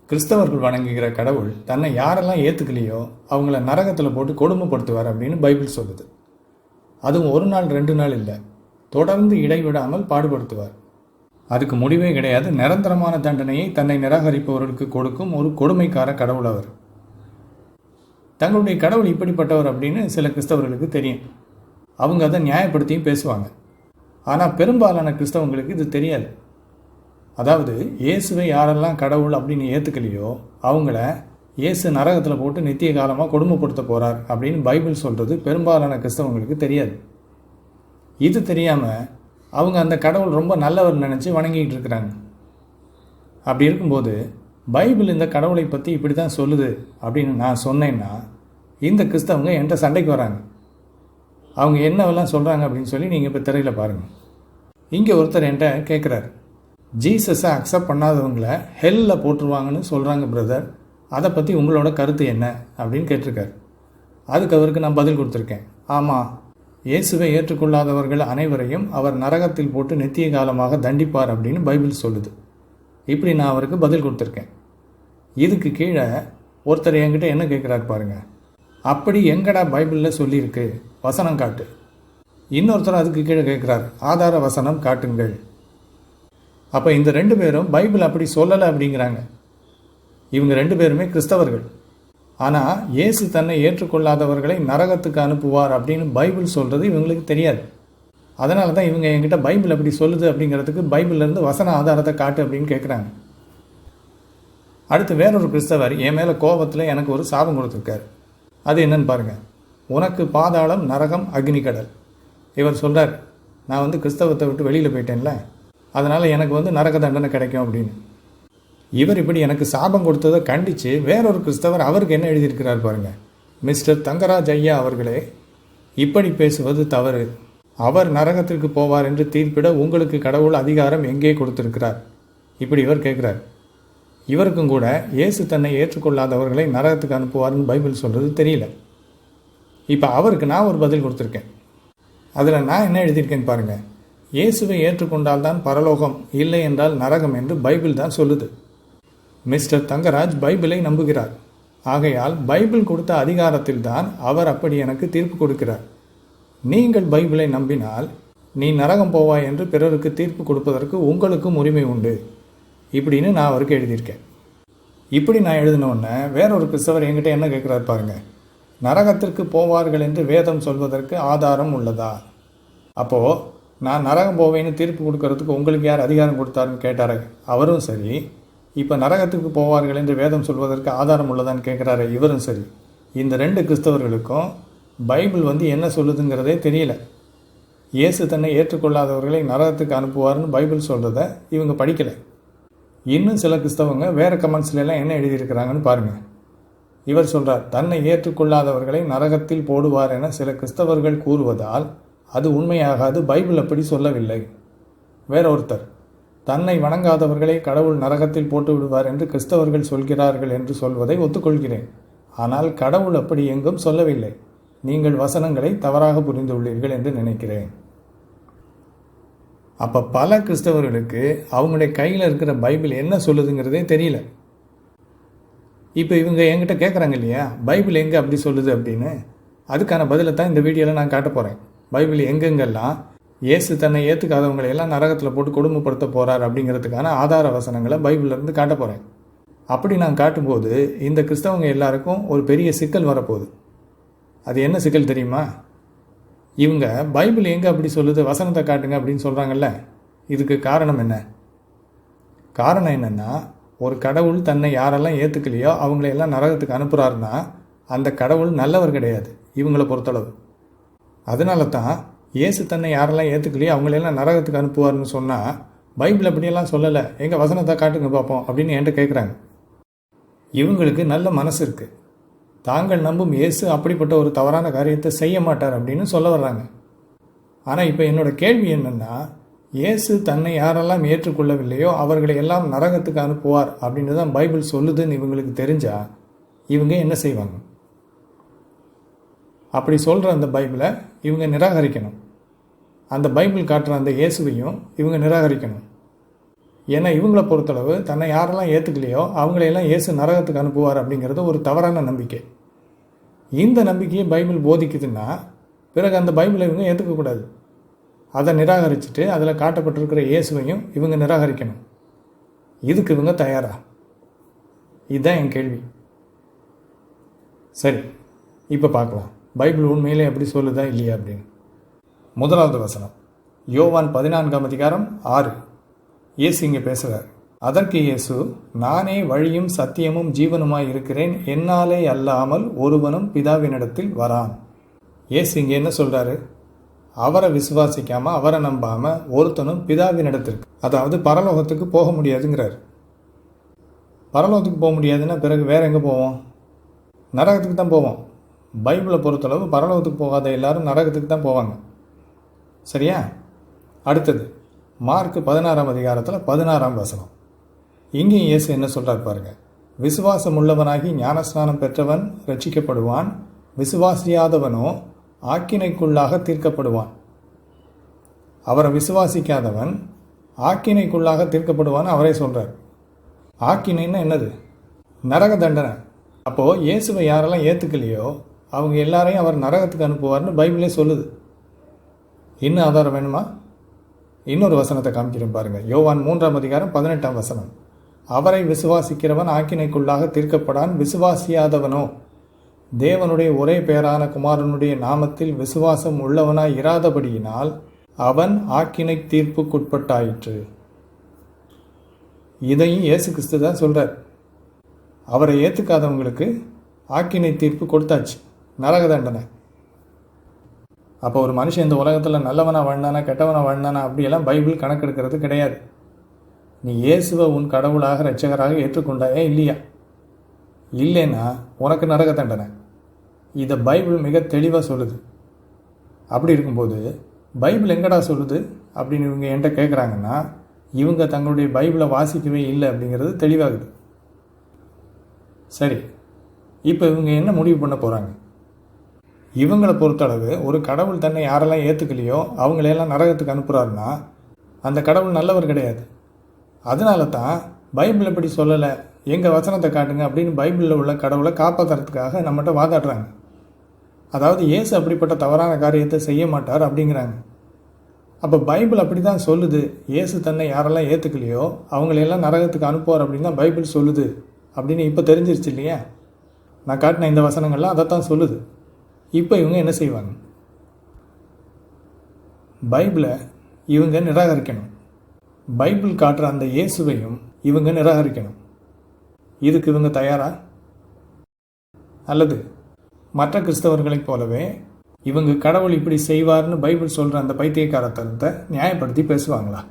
கிறிஸ்தவர்கள் வணங்குகிற கடவுள் தன்னை யாரெல்லாம் ஏற்றுக்கலையோ அவங்கள நரகத்தில் போட்டு கொடுமைப்படுத்துவார் அப்படின்னு பைபிள் சொல்லுது. அதுவும் ஒரு நாள் 2 நாள் இல்லை, தொடர்ந்து இடைவிடாமல் பாடுபடுத்துவார். அதுக்கு முடிவே கிடையாது. நிரந்தரமான தண்டனையை தன்னை நிராகரிப்பவர்களுக்கு கொடுக்கும் ஒரு கொடுமைக்கார கடவுள் அவர். தங்களுடைய கடவுள் இப்படிப்பட்டவர் அப்படின்னு சில கிறிஸ்தவர்களுக்கு தெரியும். அவங்க அதை நியாயப்படுத்தியும் பேசுவாங்க. ஆனால் பெரும்பாலான கிறிஸ்தவங்களுக்கு இது தெரியாது. அதாவது இயேசுவை யாரெல்லாம் கடவுள் அப்படின்னு ஏற்றுக்கலையோ அவங்கள இயேசு நரகத்தில் போட்டு நித்திய காலமாக கொடுமைப்படுத்த போகிறார் அப்படின்னு பைபிள் சொல்கிறது பெரும்பாலான கிறிஸ்தவங்களுக்கு தெரியாது. இது தெரியாமல் அவங்க அந்த கடவுள் ரொம்ப நல்லவர் நினச்சி வணங்கிக்கிட்டு இருக்கிறாங்க. அப்படி இருக்கும்போது பைபிள் இந்த கடவுளை பற்றி இப்படி தான் சொல்லுது அப்படின்னு நான் சொன்னேன்னா இந்த கிறிஸ்தவங்க என்கிட்ட சண்டைக்கு வராங்க. அவங்க என்னவெல்லாம் சொல்கிறாங்க அப்படின்னு சொல்லி நீங்கள் இப்போ திரையில் பாருங்கள். இங்கே ஒருத்தர் என்கிட்ட கேட்குறாரு, ஜீசஸை அக்செப்ட் பண்ணாதவங்களை ஹெல்லில் போட்டுருவாங்கன்னு சொல்கிறாங்க பிரதர், அதை பற்றி உங்களோட கருத்து என்ன அப்படின்னு கேட்டிருக்காரு. அதுக்கு அவருக்கு நான் பதில் கொடுத்துருக்கேன். ஆமாம், இயேசுவை ஏற்றுக்கொள்ளாதவர்கள் அனைவரையும் அவர் நரகத்தில் போட்டு நித்திய காலமாக தண்டிப்பார் அப்படின்னு பைபிள் சொல்லுது. இப்படி நான் அவருக்கு பதில் கொடுத்துருக்கேன். இதுக்கு கீழே ஒருத்தர் என்கிட்ட என்ன கேட்குறாரு பாருங்க, அப்படி எங்கடா பைபிளில் சொல்லியிருக்கு, வசனம் காட்டு. இன்னொருத்தர் அதுக்கு கீழே கேட்குறார், ஆதார வசனம் காட்டுங்கள். அப்போ இந்த 2 பேரும் பைபிள் அப்படி சொல்லலை அப்படிங்கிறாங்க. இவங்க 2 பேருமே கிறிஸ்தவர்கள். ஆனால் இயேசு தன்னை ஏற்றுக்கொள்ளாதவர்களை நரகத்துக்கு அனுப்புவார் அப்படின்னு பைபிள் சொல்கிறது இவங்களுக்கு தெரியாது. அதனால தான் இவங்க என்கிட்ட பைபிள் அப்படி சொல்லுது அப்படிங்கிறதுக்கு பைபிள்லேருந்து வசன ஆதாரத்தை காட்டு அப்படின்னு கேட்குறாங்க. அடுத்து வேறொரு கிறிஸ்தவர் என் மேலே கோபத்தில் எனக்கு ஒரு சாபம் கொடுத்துருக்காரு. அது என்னன்னு பாருங்கள். உனக்கு பாதாளம், நரகம், அக்னி கடல். இவர் சொல்கிறார், நான் கிறிஸ்தவத்தை விட்டு வெளியில் போயிட்டேன்ல, அதனால் எனக்கு நரக தண்டனை கிடைக்கும் அப்படின்னு. இவர் இப்படி எனக்கு சாபம் கொடுத்ததை கண்டித்து வேறொரு கிறிஸ்தவர் அவருக்கு என்ன எழுதியிருக்கிறார் பாருங்கள். மிஸ்டர் தங்கராஜ் ஐயா அவர்களே, இப்படி பேசுவது தவறு. அவர் நரகத்திற்கு போவார் என்று தீர்ப்பிட உங்களுக்கு கடவுள் அதிகாரம் எங்கே கொடுத்திருக்கிறார்? இப்படி இவர் கேட்குறார். இவருக்கும் கூட இயேசு தன்னை ஏற்றுக்கொள்ளாதவர்களை நரகத்துக்கு அனுப்புவார்னு பைபிள் சொல்கிறது தெரியல. இப்போ அவருக்கு நான் ஒரு பதில் கொடுத்துருக்கேன். அதில் நான் என்ன எழுதியிருக்கேன்னு பாருங்கள். இயேசுவை ஏற்றுக்கொண்டால்தான் பரலோகம், இல்லை என்றால் நரகம் என்று பைபிள் தான் சொல்லுது. மிஸ்டர் தங்கராஜ் பைபிளை நம்புகிறார். ஆகையால் பைபிள் கொடுத்த அதிகாரத்தில் தான் அவர் அப்படி எனக்கு தீர்ப்பு கொடுக்கிறார். நீங்கள் பைபிளை நம்பினால் நீ நரகம் போவாய் என்று பிறருக்கு தீர்ப்பு கொடுப்பதற்கு உங்களுக்கும் உரிமை உண்டு இப்படின்னு நான் அவருக்கு எழுதியிருக்கேன். இப்படி நான் எழுதினோடனே வேறொரு கிறிஸ்தவர் என்கிட்ட என்ன கேட்குறாரு பாருங்க, நரகத்திற்கு போவார்கள் என்று வேதம் சொல்வதற்கு ஆதாரம் உள்ளதா? அப்போது நான் நரகம் போவேன்னு தீர்ப்பு கொடுக்கறதுக்கு உங்களுக்கு யார் அதிகாரம் கொடுத்தாருன்னு கேட்டார் அவரும் சரி. இப்போ நரகத்துக்கு போவார்கள் என்று வேதம் சொல்வதற்கு ஆதாரம் உள்ளதான்னு கேட்குறாரு இவரும் சரி. இந்த 2 கிறிஸ்தவர்களுக்கும் பைபிள் என்ன சொல்லுதுங்கிறதே தெரியல. இயேசு தன்னை ஏற்றுக்கொள்ளாதவர்களை நரகத்துக்கு அனுப்புவார்னு பைபிள் சொல்கிறத இவங்க படிக்கலை. இன்னும் சில கிறிஸ்தவங்க வேறு கமெண்ட்ஸ்லாம் என்ன எழுதியிருக்கிறாங்கன்னு பாருங்கள். இவர் சொல்கிறார், தன்னை ஏற்றுக்கொள்ளாதவர்களை நரகத்தில் போடுவார் என சில கிறிஸ்தவர்கள் கூறுவதால் அது உண்மையாகாது, பைபிள் அப்படி சொல்லவில்லை. வேற ஒருத்தர், தன்னை வணங்காதவர்களை கடவுள் நரகத்தில் போட்டு விடுவார் என்று கிறிஸ்தவர்கள் சொல்கிறார்கள் என்று சொல்வதை ஒத்துக்கொள்கிறேன். ஆனால் கடவுள் அப்படி எங்கும் சொல்லவில்லை. நீங்கள் வசனங்களை தவறாக புரிந்துள்ளீர்கள் என்று நினைக்கிறேன். அப்போ பல கிறிஸ்தவர்களுக்கு அவங்களுடைய கையில் இருக்கிற பைபிள் என்ன சொல்லுதுங்கிறதே தெரியல. இப்போ இவங்க என்கிட்ட கேட்குறாங்க இல்லையா, பைபிள் எங்கே அப்படி சொல்லுது அப்படின்னு. அதுக்கான பதிலை தான் இந்த வீடியோவில் நான் காட்ட போகிறேன். பைபிள் எங்கெங்கெல்லாம் இயேசு தன்னை ஏற்றுக்காதவங்களை எல்லாம் நரகத்தில் போட்டு கொடுமைப்படுத்த போகிறார் அப்படிங்கிறதுக்கான ஆதார வசனங்களை பைபிள்லேருந்து காட்ட போகிறேன். அப்படி நான் காட்டும்போது இந்த கிறிஸ்தவங்க எல்லாருக்கும் ஒரு பெரிய சிக்கல் வரப்போகுது. அது என்ன சிக்கல் தெரியுமா? இவங்க பைபிள் எங்கே அப்படி சொல்லுது, வசனத்தை காட்டுங்க அப்படின்னு சொல்கிறாங்கல்ல, இதுக்கு காரணம் என்ன? காரணம் என்னென்னா, ஒரு கடவுள் தன்னை யாரெல்லாம் ஏற்றுக்கலையோ அவங்களையெல்லாம் நரகத்துக்கு அனுப்புகிறாருன்னா அந்த கடவுள் நல்லவர் கிடையாது இவங்களை பொறுத்தளவு. அதனால தான் இயேசு தன்னை யாரெல்லாம் ஏற்றுக்கலையோ அவங்களெல்லாம் நரகத்துக்கு அனுப்புவார்னு சொன்னால் பைபிள் அப்படியெல்லாம் சொல்லலை, எங்கள் வசனத்தை காட்டுங்க பார்ப்போம் அப்படின்னு என்கிட்ட கேட்குறாங்க. இவங்களுக்கு நல்ல மனசு இருக்குது. தாங்கள் நம்பும் இயேசு அப்படிப்பட்ட ஒரு தவறான காரியத்தை செய்ய மாட்டார் அப்படின்னு சொல்ல வர்றாங்க. ஆனால் இப்போ என்னோட கேள்வி என்னென்னா, இயேசு தன்னை யாரெல்லாம் ஏற்றுக்கொள்ளவில்லையோ அவர்களை எல்லாம் நரகத்துக்கு அனுப்புவார் அப்படின்னு தான் பைபிள் சொல்லுதுன்னு இவங்களுக்கு தெரிஞ்சால் இவங்க என்ன செய்வாங்க? அப்படி சொல்கிற அந்த பைபிளை இவங்க நிராகரிக்கணும். அந்த பைபிள் காட்டுற அந்த இயேசுவையும் இவங்க நிராகரிக்கணும். ஏன்னா இவங்கள பொறுத்தளவு தன்னை யாரெல்லாம் ஏற்றுக்கலையோ அவங்களையெல்லாம் இயேசு நரகத்துக்கு அனுப்புவார் அப்படிங்கிறது ஒரு தவறான நம்பிக்கை. இந்த நம்பிக்கையை பைபிள் போதிக்குதுன்னா பிறகு அந்த பைபிளை இவங்க ஏற்றுக்கக்கூடாது. அதை நிராகரிச்சுட்டு அதில் காட்டப்பட்டிருக்கிற இயேசுவையும் இவங்க நிராகரிக்கணும். இதுக்கு இவங்க தயாரா? இதுதான் என் கேள்வி. சரி, இப்போ பார்க்கலாம் பைபிள் உண்மையிலே எப்படி சொல்லுதா இல்லையா அப்படின்னு. முதலாவது வசனம், யோவான் 14:6. இயேசு இங்கே பேசுகிறார். அதற்கு இயேசு, நானே வழியும் சத்தியமும் ஜீவனுமாய் இருக்கிறேன், என்னாலே அல்லாமல் ஒருவனும் பிதாவினிடத்தில் வரான். இயேசு இங்கே என்ன சொல்கிறாரு? அவரை விசுவாசிக்காமல் அவரை நம்பாமல் ஒருத்தனும் பிதாவினிடத்திற்கு, அதாவது பரலோகத்துக்கு போக முடியாதுங்கிறார். பரலோகத்துக்கு போக முடியாதுன்னா பிறகு வேற எங்கே போவோம்? நரகத்துக்கு தான் போவோம். பைபிளை பொறுத்தளவு பரலோகத்துக்கு போகாத எல்லாரும் நரகத்துக்கு தான் போவாங்க. சரியா? அடுத்தது மார்க் 16:16. இங்கேயும் இயேசு என்ன சொல்கிறார் பாருங்க. விசுவாசம் உள்ளவனாகி ஞானஸ்நானம் பெற்றவன் ரட்சிக்கப்படுவான், விசுவாசியாதவனோ ஆக்கினைக்குள்ளாக தீர்க்கப்படுவான். அவரை விசுவாசிக்காதவன் ஆக்கினைக்குள்ளாக தீர்க்கப்படுவான்னு அவரே சொல்கிறார். ஆக்கினைன்னா என்னது? நரக தண்டனை. அப்போது இயேசுவை யாரெல்லாம் ஏற்றுக்கலையோ அவங்க எல்லாரையும் அவர் நரகத்துக்கு அனுப்புவார்னு பைபிளே சொல்லுது. இன்னும் ஆதாரம் வேணுமா? இன்னொரு வசனத்தை காமிக்கிறேன் பாருங்கள். யோவான் 3:18. அவரை விசுவாசிக்கிறவன் ஆக்கினைக்குள்ளாக தீர்க்கப்படான், விசுவாசியாதவனோ தேவனுடைய ஒரே பேரான குமாரனுடைய நாமத்தில் விசுவாசம் உள்ளவனாய் இராதபடியினால் அவன் ஆக்கினை தீர்ப்புக்குட்பட்டாயிற்று. இதையும் இயேசு கிறிஸ்து தான் சொல்கிறார். அவரை ஏற்றுக்காதவங்களுக்கு ஆக்கினை தீர்ப்பு கொடுத்தாச்சு, நரக தண்டனை. அப்போ ஒரு மனுஷன் இந்த உலகத்தில் நல்லவனாக வாழ்ந்தானா கெட்டவனாக வாழ்ந்தானா அப்படியெல்லாம் பைபிள் கணக்கெடுக்கிறது கிடையாது. நீ இயேசுவை உன் கடவுளாக இரட்சகராக ஏற்றுக்கொண்டாயே இல்லையா? இல்லைன்னா உனக்கு நரக தண்டனை. இதை பைபிள் மிக தெளிவாக சொல்லுது. அப்படி இருக்கும்போது பைபிள் எங்கடா சொல்லுது அப்படின்னு இவங்க என்கிட்ட கேட்குறாங்கன்னா இவங்க தங்களுடைய பைபிளை வாசிக்கவே இல்லை அப்படிங்கிறது தெளிவாகுது. சரி, இப்போ இவங்க என்ன முடிவு பண்ண போகிறாங்க? இவங்களை பொறுத்தளவு ஒரு கடவுள் தன்னை யாரெல்லாம் ஏற்றுக்கலையோ அவங்களையெல்லாம் நரகத்துக்கு அனுப்புகிறாருன்னா அந்த கடவுள் நல்லவர் கிடையாது. அதனால தான் பைபிள் எப்படி சொல்லலை, எங்கள் வசனத்தை காட்டுங்க அப்படின்னு பைபிளில் உள்ள கடவுளை காப்பாற்றுறதுக்காக நம்மகிட்ட வாதாடுறாங்க. அதாவது இயேசு அப்படிப்பட்ட தவறான காரியத்தை செய்ய மாட்டார் அப்படிங்கிறாங்க. அப்போ பைபிள் அப்படி தான் சொல்லுது. இயேசு தன்னை யாரெல்லாம் ஏற்றுக்கலையோ அவங்களையெல்லாம் நரகத்துக்கு அனுப்புவார் அப்படின்னு தான் பைபிள் சொல்லுது அப்படின்னு இப்போ தெரிஞ்சிருச்சு இல்லையா? நான் காட்டின இந்த வசனங்கள்லாம் அதைத்தான் சொல்லுது. இப்போ இவங்க என்ன செய்வாங்க? பைபிளை இவங்க நிராகரிக்கணும். பைபிள் காட்டுற அந்த இயேசுவையும் இவங்க நிராகரிக்கணும். இதுக்கு இவங்க தயாரா? அல்லது மற்ற கிறிஸ்தவர்களைப் போலவே இவங்க கடவுள் இப்படி செய்வார்னு பைபிள் சொல்கிற அந்த பைத்தியக்காரத்தனத்தை நியாயப்படுத்தி பேசுவாங்களா?